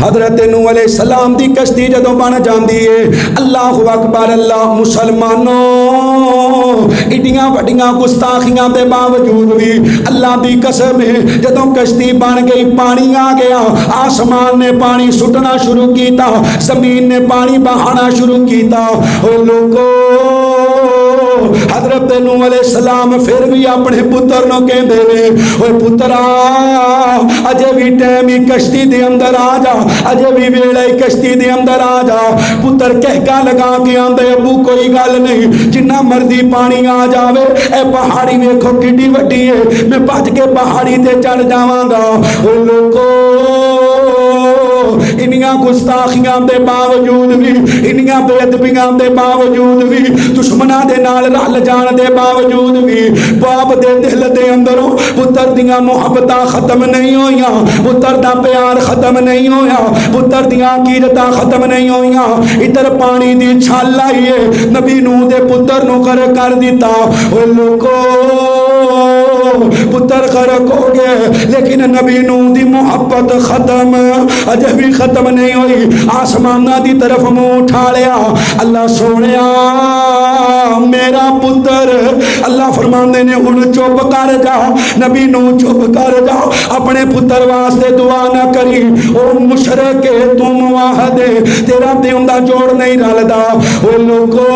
حضرت نوح علیہ السلام دی کشتی جدوں بن جاندی ہے، اللہ اکبر اللہ، مسلمانوں ایڈیاں وڈیاں گستاخیاں دے باوجود بھی اللہ دی قسم ہے جدوں کشتی بن گئی پانی آ گیا، آسمان نے پانی سٹنا شروع کیتا، زمین نے پانی بہانا شروع کیتا، او لوگو حضرت نوح علیہ السلام پھر بھی اپنے پتر نو کہندے نے، اوے پترا اجے بھی ٹائم ہی کشتی دے اندر آ جا، اجے بھی ویلا ہی کشتی دے اندر آ جا۔ پتر کہکا لگا کے آندے ابو کوئی گل نہیں، جنہ مرضی پانی آ جاوے، اے پہاڑی ویکھو کڈی وڈی ہے، میں بھج کے پہاڑی تے چڑھ جاواں گا۔ او لوگو انیاں گستاخیاں دے باوجود بھی، انیاں بے ادبیاں دے باوجود بھی، دشمناں دے نال رل جان دے باوجود بھی، باپ دے دل دے اندروں پتر دیاں محبتاں ختم نہیں ہویاں، پتر دا پیار ختم نہیں ہویا، پتر دیاں عقیدتاں ختم نہیں ہویاں۔ ادھر پانی دی چھال آئی ہے، نبی نوح دے پتر نو غرق کر دیتا۔ او لوگو پتر غرق ہو گئے، لیکن نبی نوح دی محبت ختم اجے بھی ختم نہیں ہوئی۔ آسمانہ دی طرف منہ اٹھا لیا، اللہ سونیا میرا پتر، اللہ فرماندے نے ہن چپ کر جا، نبی نوح چپ کر جا، اپنے پتر واسطے دعا نہ کری، او مشرک تو موحد تیرا تے اوندا جوڑ نہیں رلدا۔ او لوگو